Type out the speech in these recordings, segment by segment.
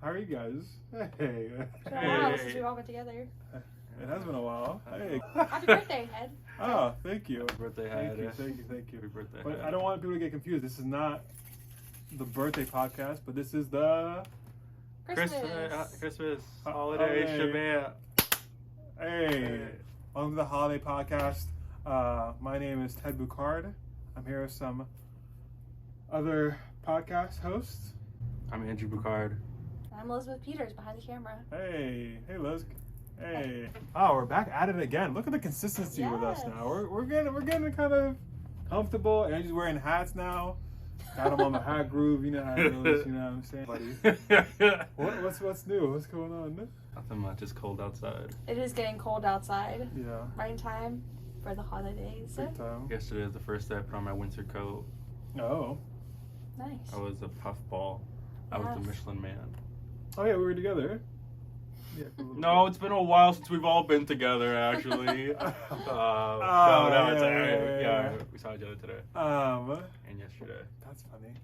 How are you guys? Hey. It's been a while since we've all been together. It has been a while. Hey. Happy birthday, Ed. Oh, thank you. Happy birthday, Head. Thank you. Happy birthday, But Head. I don't want people to get confused. This is not the birthday podcast, but this is the Christmas holiday. holiday shabam. Hey. Welcome to the holiday podcast. My name is Ted Boucard. I'm here with some other podcast hosts. I'm Andrew Boucard. I'm Elizabeth Peters behind the camera. Hey, Liz. Hey. Oh, we're back at it again. Look at the consistency with us Yes. now. We're getting kind of comfortable. Andrew's wearing hats now. Got him on the hat groove. You know how it goes. You know what I'm saying, buddy? What's new? What's going on? Nothing much. It's cold outside. It is getting cold outside. Yeah. Right in time for the holidays. Big time. Yesterday was the first day I put on my winter coat. Oh. Nice. I was a puffball. I was the Michelin Man. Oh yeah, we were together. Yeah. For a little No, bit. it's been a while since we've all been together, actually. Yeah. We saw each other today and yesterday. That's funny.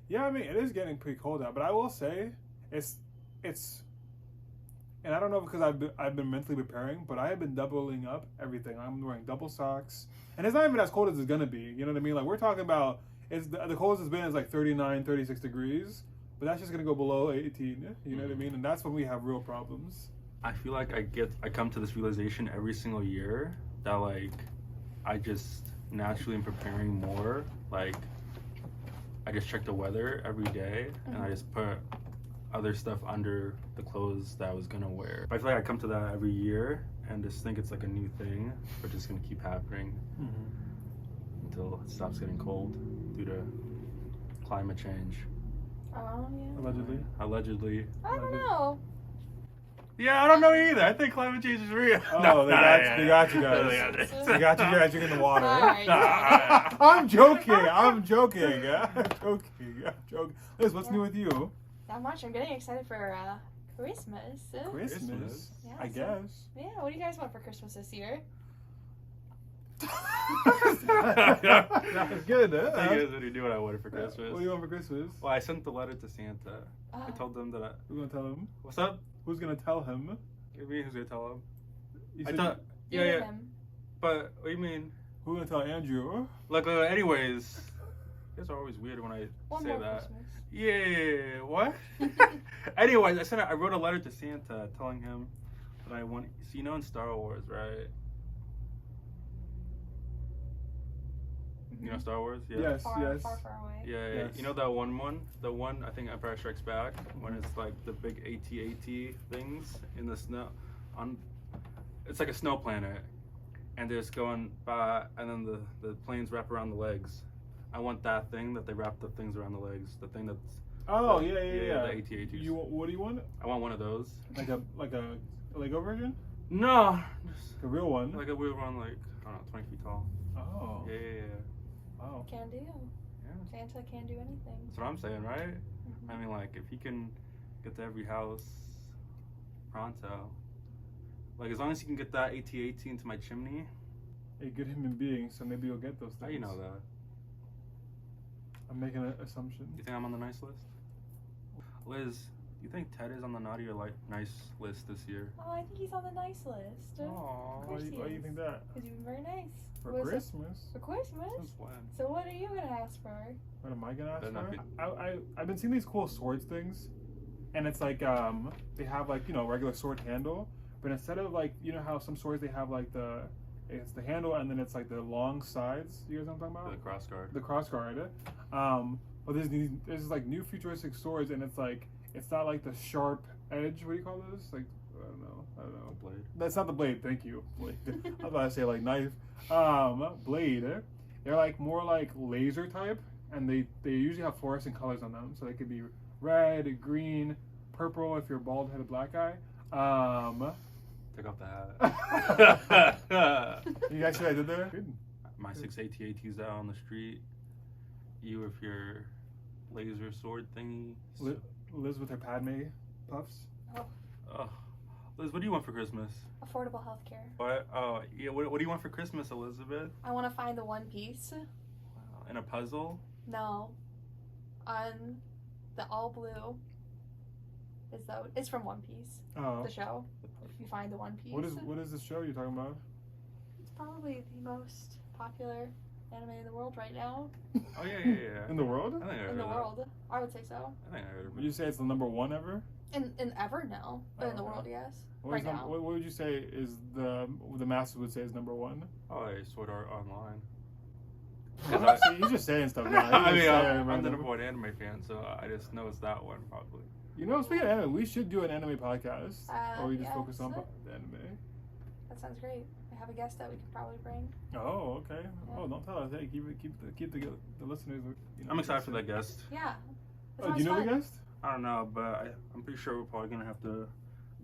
Yeah, I mean it is getting pretty cold out, but I will say it's, and I don't know because I've been mentally preparing, but I have been doubling up everything. I'm wearing double socks, and it's not even as cold as it's gonna be. You know what I mean? Like we're talking about it's the coldest it's been is like 39, 36 degrees, but that's just gonna go below 18. You know what I mean? And that's when we have real problems. I feel like I come to this realization every single year that like I just naturally am preparing more. Like I just check the weather every day and I just put other stuff under the clothes that I was gonna wear. I feel like I come to that every year and just think it's like a new thing, but just gonna keep happening until it stops getting cold due to climate change. Oh, yeah. Allegedly. I don't know. Yeah, I don't know either. I think climate change is real. Oh, they got you guys. They got you guys drinking the water. Alright. I'm joking. Liz, what's new with you? Not much. I'm getting excited for Christmas. Christmas, Yeah, I so- guess. Yeah, what do you guys want for Christmas this year? That was good, huh? Thing is, what do you do what I wanted for Christmas? What do you want for Christmas? Well, I sent the letter to Santa. I told them that Who's gonna tell him? what's up? Who's gonna tell him? Give me who's gonna tell him. You I said thought, You yeah. and him. But what do you mean? who's gonna tell Andrew? Like, anyways, you guys are always weird when I One say more that. Christmas. Yeah, what? Anyways, I wrote a letter to Santa telling him that I want. So you know in Star Wars, right? You know Star Wars? Yeah. Yes, Far, yes. far, far away. Yeah, Yes. you know that one? The one I think Empire Strikes Back when it's like the big AT-AT things in the snow. It's like a snow planet, and they're just going by, and then the planes wrap around the legs. I want that thing that they wrap the things around the legs. The thing that's Oh, the- yeah. the AT-ATs. What do you want? I want one of those. Like a Lego version? No, just A real one? like a wheel run like I don't know, 20 feet tall. Oh. Yeah. Wow. Can do. Yeah. Santa can do anything. That's what I'm saying, right? I mean, like, if he can get to every house pronto, like, as long as he can get that AT-AT into my chimney. A good human being, so maybe you'll get those things. How you know that? I'm making an assumption. You think I'm on the nice list? Liz, you think Ted is on the naughty or like nice list this year? Oh, I think he's on the nice list. Aww. Of course Why do you think that? Because you've been very nice. For What is it? Christmas? For Christmas? Since when? So what are you going to ask for? What am I gonna ask Better not for? I've been seeing these cool swords things, and it's like they have like regular sword handle, but instead of like how some swords they have like it's the handle and then it's like the long sides. You guys know what I'm talking The about? cross guard. The cross guard. But there's like new futuristic swords, and it's like it's not like the sharp edge. What do you call those? Like I don't know. Blade. That's not the blade. Thank you. Blade. I was about to say like knife. Blade. They're like more like laser type, and they usually have fluorescent colors on them, so they could be red, green, purple if you're a bald-headed black guy. Take off the hat. You guys see what I did there? Good. My 6 AT-ATs out on the street. You with your laser sword thingy. Liz with her Padme puffs. Oh. Liz, what do you want for Christmas? Affordable health care. What? Oh, yeah. What do you want for Christmas, Elizabeth? I want to find the One Piece. In a puzzle? No. On the all blue It's from One Piece, Oh. the show. If you find the One Piece. What is this show you're talking about? It's probably the most popular anime in the world right now. Oh yeah. In the world? I think I heard In the of that. world, I would say so. I think I heard of Would you say it's the number one ever? In ever, no, but in the Oh, okay. world, yes. What, Right is now. what would you say is the masses would say is number one? Oh, yeah, Sword Art Online. See, he's just saying stuff now. I He's mean, just saying I'm the random- number one anime fan, so I just know it's that one probably. You know, speaking of anime, we should do an anime podcast, or we just yes. focus on anime. That sounds great. I have a guest that we could probably bring. Oh, okay. Yeah. Oh, don't tell us. Hey, keep the listeners. You know, I'm excited for that guest. Yeah. It's Oh, do you know always the fun. guest? I don't know, but I'm pretty sure we're probably gonna have to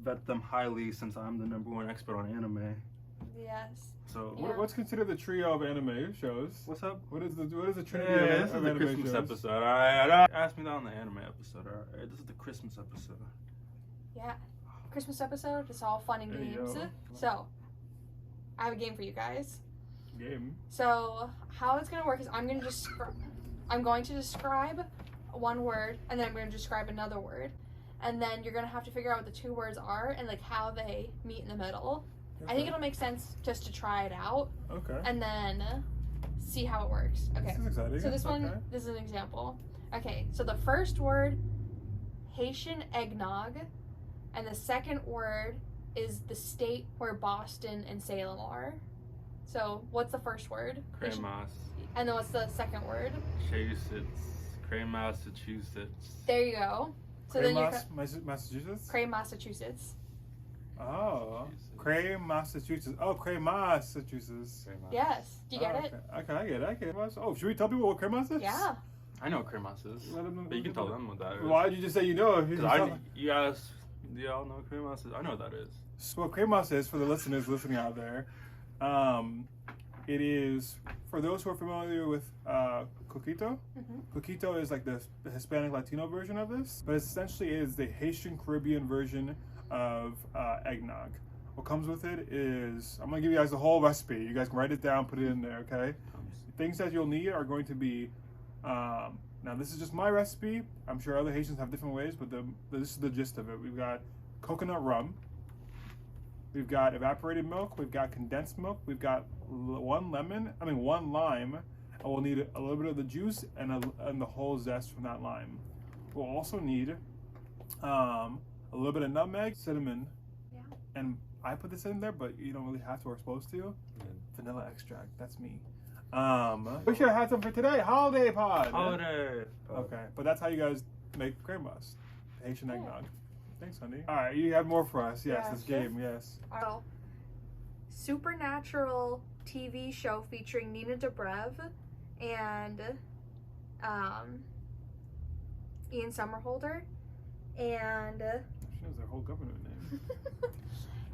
vet them highly since I'm the number one expert on anime. Yes. So Yeah. What's considered the trio of anime shows? what's up? What is the trinity Yeah, of, this is of the anime Christmas shows? episode. All right, ask me that on the anime episode. All right, this is the Christmas episode. Yeah. Christmas episode. It's all fun and There you games. go. So, I have a game for you guys. Game. So, how it's gonna work is I'm going to describe one word, and then I'm going to describe another word, and then you're going to have to figure out what the two words are and like how they meet in the middle. I think it'll make sense just to try it out Okay. and then see how it works. Okay. This is exciting. So this one, Okay. this is an example. Okay, so the first word, Haitian eggnog, and the second word is the state where Boston and Salem are. So what's the first word? Haitian- Cremas, And then what's the second word? Massachusetts. There you go. So then you Massachusetts? Cray, Massachusetts. Oh. Cray, Massachusetts. Oh, Cray, Massachusetts. Yes. Do you get Oh, it? Okay, I get it. Oh, should we tell people what Cremas is? Yeah. I know what Cremas is, Let them know- but you can tell them what that is. Why did you just say you know? You 'Cause just tell- you asked, do y'all know what Cremas is? I know what that is. So what Cremas is, for the listeners listening out there, it is, for those who are familiar with coquito, Mhm. coquito is like the Hispanic Latino version of this, but essentially it is the Haitian Caribbean version of eggnog. What comes with it is, I'm going to give you guys the whole recipe. You guys can write it down, put it in there, okay? Things that you'll need are going to be, now this is just my recipe. I'm sure other Haitians have different ways, but this is the gist of it. We've got coconut rum. We've got evaporated milk. We've got condensed milk. We've got one lime, and we'll need a little bit of the juice and the whole zest from that lime. We'll also need a little bit of nutmeg, cinnamon, Yeah. and I put this in there, but you don't really have to or supposed to. Vanilla extract. That's me. We should have had some for today. Holiday pod. Holiday. Okay, but that's how you guys make cremas. Haitian Yeah. eggnog. Thanks, honey. All right, you have more for us. Yes, Yeah, this sure. game. Yes. Oh. Supernatural TV show featuring Nina Dobrev and Ian Somerhalder and She knows their whole government name.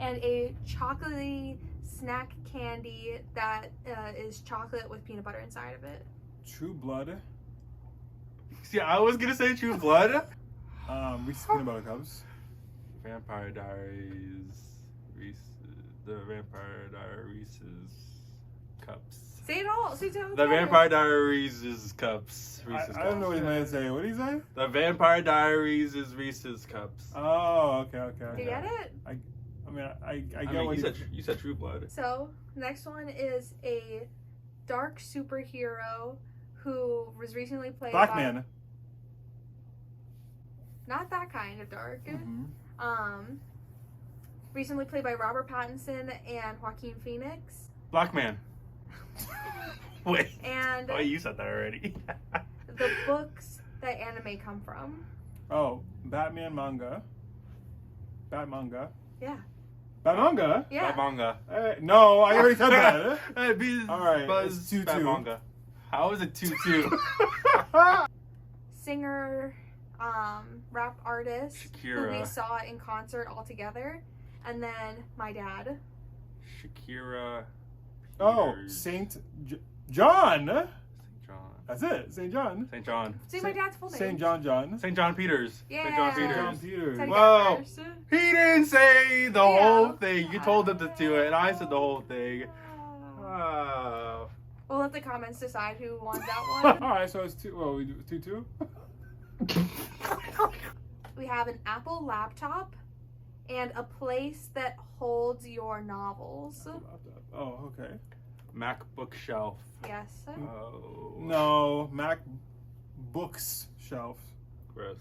and a chocolatey snack candy that is chocolate with peanut butter inside of it. True Blood. See, I was gonna say True Blood. Reese's Peanut Butter Cups. Vampire Diaries. The Vampire Diaries cups. Say it all. Say it all. The Vampire Diaries is cups. Reese's I don't know what cups. you meant to say. What did he say? The Vampire Diaries is Reese's cups. Oh, okay. Do you get it? I mean, I get I mean, what you said True Blood. So, next one is a dark superhero who was recently played Black by... Man. Not that kind of dark. Mm-hmm. Recently played by Robert Pattinson and Joaquin Phoenix. Black Man. Wait. And Oh, you said that already. the books that anime come from. Oh, Batman manga. Bat manga. Yeah. Bat manga? Yeah. Bat manga. No, I already said that. All right, Buzz it's 2-2. Bat manga. How is it 2-2? Singer, rap artist who we Shakira. saw in concert all together. And then my dad. Shakira. Oh, Peters. Saint John. St. John. That's it. St. John. St. John. Say my dad's full name. St. John. St. John Peters. Yeah. St. John St. Peters. John Peters. Said it Whoa. first. He didn't say the Yeah. whole thing. You told him to do it, and I said the whole thing. Oh. We'll let the comments decide who won that All one. right, so it's 2. Well, we do 2-2. We have an Apple laptop and a place that holds your novels. Oh, okay. MacBook shelf. Yes. Oh. No, Mac books shelf, Gross.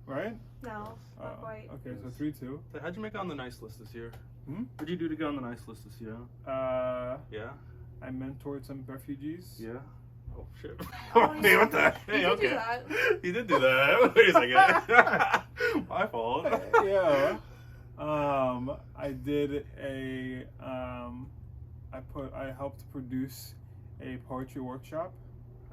right? No, not quite. Okay, so 3-2. So how'd you make it on the nice list this year? Hmm? What'd you do to get on the nice list this year? Yeah? I mentored some refugees. Yeah? Oh, shit. Oh, Hey, what the? You Hey, did okay. do that. You did do that. Wait a second. My fault. Yeah. I did I helped produce a poetry workshop,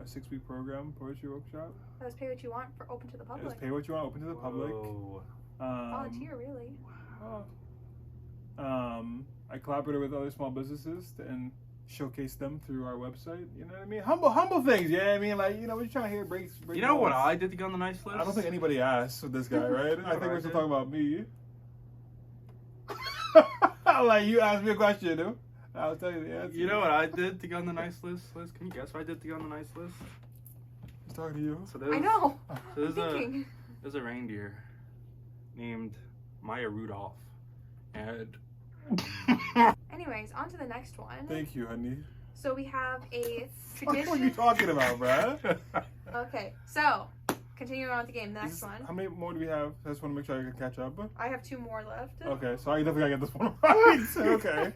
a 6-week program poetry workshop. That was pay what you want for open to the It was public. pay what you want, open to the public. Whoa. Volunteer, really. I collaborated with other small businesses and showcase them through our website. You know what I mean? Humble things. Yeah, I mean, like, you know, we're trying to hear break. You know what I did to get on the nice list? I don't think anybody asked with this guy, right? I think we're still talking about me. Like, you asked me a question, dude. I'll tell you the answer. You know what I did to get on the nice list? Liz, can you guess what I did to get on the nice list? He's talking to you. So I know. So I'm thinking. there's a reindeer named Maya Rudolph, and Anyways, on to the next one. Thank you, honey. So we have a What are you tradition. talking about, bruh? Okay, so continuing on with the game. The next one. How many more do we have? I just want to make sure I can catch up. I have 2 more left. Okay, so I definitely gotta get this one right. Okay.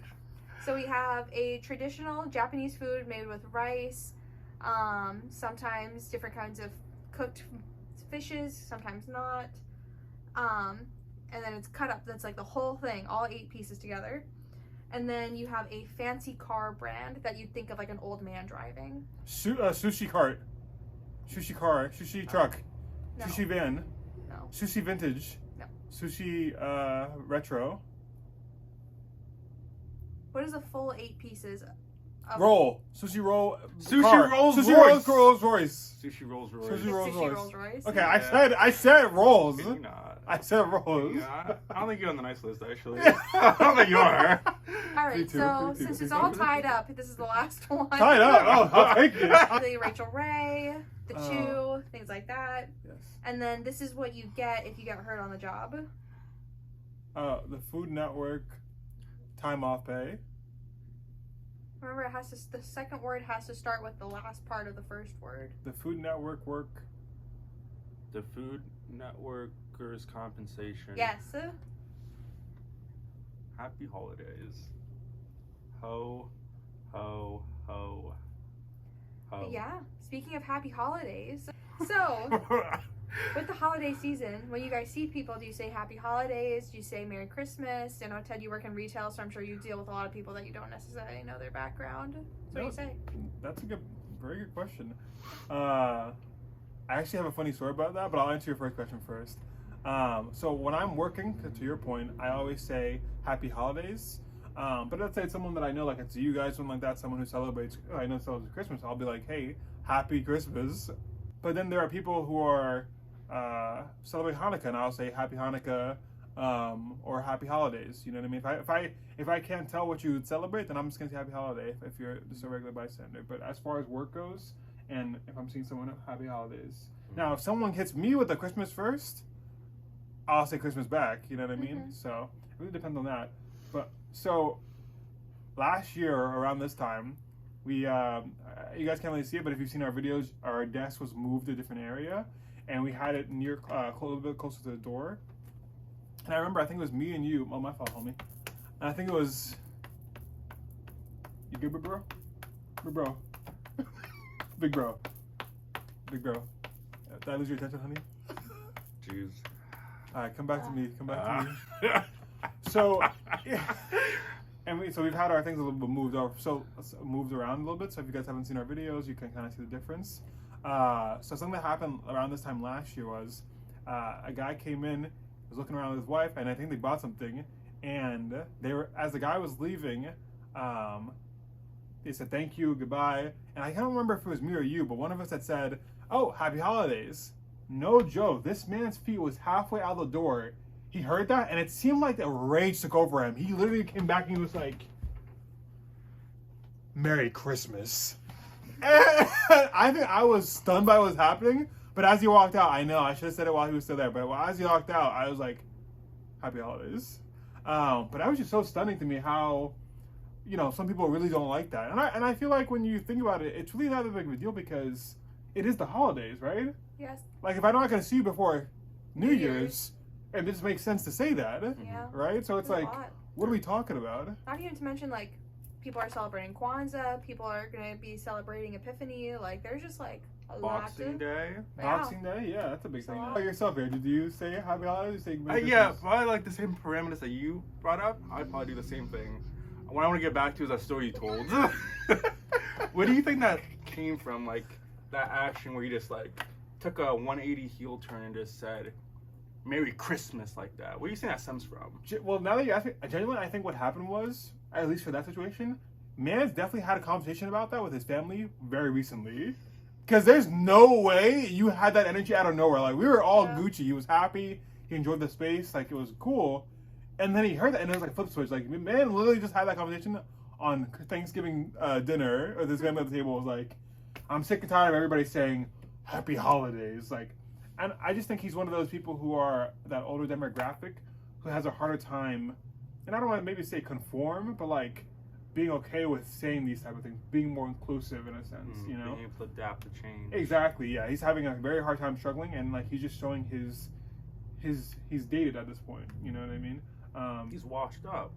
So we have a traditional Japanese food made with rice, sometimes different kinds of cooked fishes, sometimes not. And then it's cut up. That's like the whole thing, all 8 pieces together. And then you have a fancy car brand that you'd think of like an old man driving. Sushi cart. Sushi car. Sushi truck. No. Sushi van. No. Sushi vintage. No. Sushi retro. What is the full 8 pieces? Roll. Sushi roll. Sushi car. Rolls Sushi Royce. Rolls Royce. Sushi Rolls Royce. Sushi It's Rolls Sushi Royce. Rolls Royce. Okay, Yeah. I said rolls. Can you not? I said rolls. Yeah, I don't think you're on the nice list, actually. I don't think you are. All right, 3-2, so 3-2, since 3-2. it's all tied up, this is the last one. Tied up. Oh, I'll take it. The Rachel Ray, the Oh. Chew, things like that. Yes. And then this is what you get if you get hurt on the job. The Food Network time off pay. Remember, it has to. The second word has to start with the last part of the first word. The Food Network work. The Food Networkers' compensation. Yes. Happy holidays. Ho, ho, ho, ho. Yeah. Speaking of happy holidays, so with the holiday season, when you guys see people, do you say happy holidays? Do you say Merry Christmas? You know, Ted, you work in retail, so I'm sure you deal with a lot of people that you don't necessarily know their background. So what do you say? That's a very good question. I actually have a funny story about that, but I'll answer your first question first. So when I'm working, to your point, I always say happy holidays. But let's say it's someone that I know, like it's you guys, someone like that, someone who celebrates, I know celebrates Christmas, I'll be like, hey, happy Christmas. But then there are people who are celebrating Hanukkah, and I'll say happy Hanukkah or happy holidays. You know what I mean? If I can't tell what you would celebrate, then I'm just gonna say happy holiday if you're just a regular bystander. But as far as work goes, and if I'm seeing someone, happy holidays. Now, if someone hits me with a Christmas first, I'll say Christmas back. You know what I mean? Mm-hmm. So it really depends on that. But so last year around this time, we you guys can't really see it, but if you've seen our videos, our desk was moved to a different area, and we had it near a little bit closer to the door. And I remember, I think it was me and you. Oh, my fault, homie. And I think it was you. Good, big bro? Big bro. Big bro. Big bro. Did I lose your attention, honey? Jeez. All right, come back to me. Come back to me. So, yeah. And we've had our things a little bit moved over, so moved around a little bit. So if you guys haven't seen our videos, you can kind of see the difference. So something that happened around this time last year was a guy came in, was looking around with his wife, and I think they bought something. And they were, as the guy was leaving, they said thank you, goodbye. And I can't remember if it was me or you, but one of us had said, "Oh, happy holidays." No joke. This man's feet was halfway out the door. He heard that, and it seemed like the rage took over him. He literally came back and he was like, "Merry Christmas." And I think I was stunned by what was happening, But as he walked out, I know I should have said it while he was still there. But as he walked out, I was like, "Happy holidays." But that was just so stunning to me how, some people really don't like that, and I feel like when you think about it, it's really not that big of a deal because it is the holidays, right? Yes. Like if I'm not gonna see you before New Year's, it just makes sense to say that, Yeah. right? So it's There's a like, lot. what are we talking about? Not even to mention, like, people are celebrating Kwanzaa, people are going to be celebrating Epiphany, like, there's just, like, a lot Boxing to... Day. Yeah. Boxing Day, yeah, that's a big It's a thing. lot. How about yourself, here? Did you say Happy Holidays? Say Merry Yeah, Christmas? probably like the same parameters that you brought up. I'd probably do the same thing. What I want to get back to is that story you told. Where do you think that came from? Like that action where you just like took a 180 heel turn and just said "Merry Christmas" like that. Where do you think that stems from? Well, now that you ask me, genuinely, I think what happened was, at least for that situation, Man's definitely had a conversation about that with his family very recently. Because there's no way you had that energy out of nowhere. Like, we were all Gucci. He was happy. He enjoyed the space. Like, it was cool. And then he heard that, and it was like flip switch. Like, man literally just had that conversation on Thanksgiving dinner, or this guy at the table was like, I'm sick and tired of everybody saying happy holidays. Like, and I just think he's one of those people who are that older demographic who has a harder time, and I don't want to maybe say conform, but like being okay with saying these type of things, being more inclusive in a sense, you know? Being able to adapt to change. Exactly, yeah. He's having a very hard time struggling, and like he's just showing he's dated at this point. You know what I mean? He's washed up.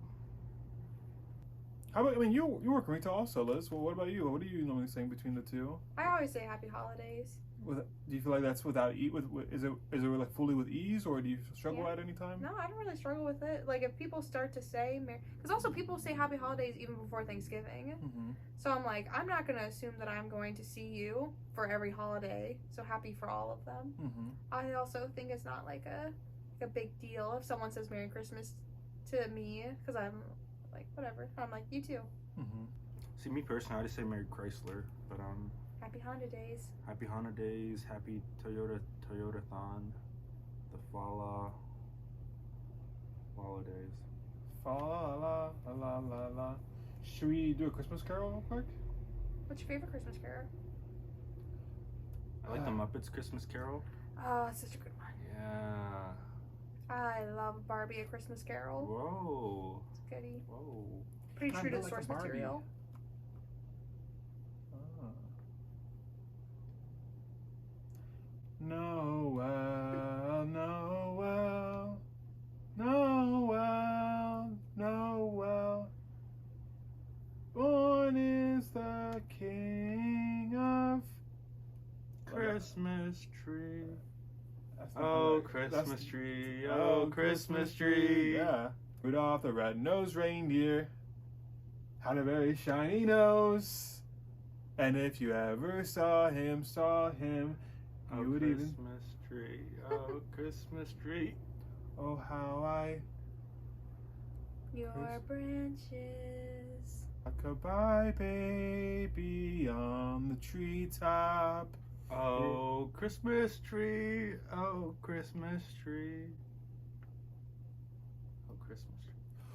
How about, I mean, you work retail also, Liz. Well, what about you? What are you normally saying between the two? I always say happy holidays. Do you feel like that's without is it like fully with ease, or do you struggle at any time? No, I don't really struggle with it. Like if people start to say, because also people say happy holidays even before Thanksgiving. Mm-hmm. So I'm like, I'm not gonna assume that I'm going to see you for every holiday. So happy for all of them. Mm-hmm. I also think it's not like a big deal if someone says Merry Christmas to me, because I'm like, whatever. I'm like, you too. Mm-hmm. See, me personally, I just say Merry Chrysler, but Happy Honda days. Happy Honda days, Happy Toyota-thon, the Fala days. Fa la la la la la. Should we do a Christmas Carol real quick? What's your favorite Christmas carol? I like the Muppets Christmas Carol. Oh, it's such a good one. Yeah. I love Barbie: A Christmas Carol. Whoa. It's a goodie. Whoa. Pretty I true to feel the like a source Barbie. material. Noel, Noel, Noel, Noel. Born is the King of Christmas tree. That's not Oh, correct. Christmas tree. Oh, Christmas tree. Yeah. Rudolph the red-nosed reindeer had a very shiny nose. And if you ever saw him, Oh, you would Christmas even... tree. Oh, Christmas tree. Oh, how I... Your branches. Goodbye, baby, on the treetop. Oh, Christmas tree. Oh, Christmas tree. Oh, Christmas tree.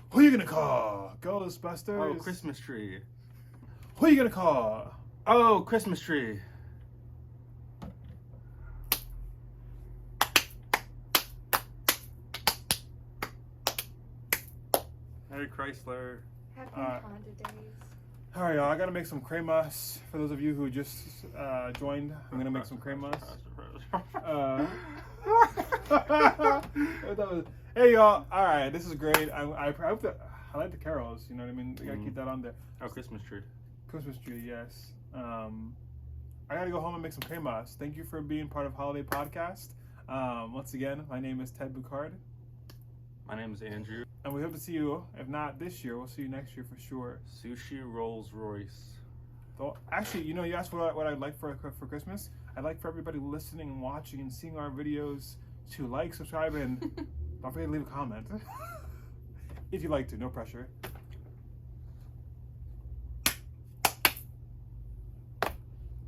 Who you gonna call? Ghostbusters? Oh, Christmas tree. Who you gonna call? Oh, Christmas tree. Merry Chrysler. Happy Alright. Honda days. All right, y'all. I gotta make some cremas. For those of you who just joined, I'm gonna make some cremas. Hey, y'all. All right, this is great. I hope that I like the carols. You know what I mean? We gotta keep that on there. Oh, Christmas tree. Christmas tree, yes. I gotta go home and make some cremas. Thank you for being part of Holiday Podcast. Once again, my name is Ted Bucard. My name is Andrew. And we hope to see you, if not this year, we'll see you next year for sure. Sushi Rolls Royce. So, actually, you asked what I'd like for Christmas. I'd like for everybody listening and watching and seeing our videos to like, subscribe, and don't forget to leave a comment. If you like to, no pressure.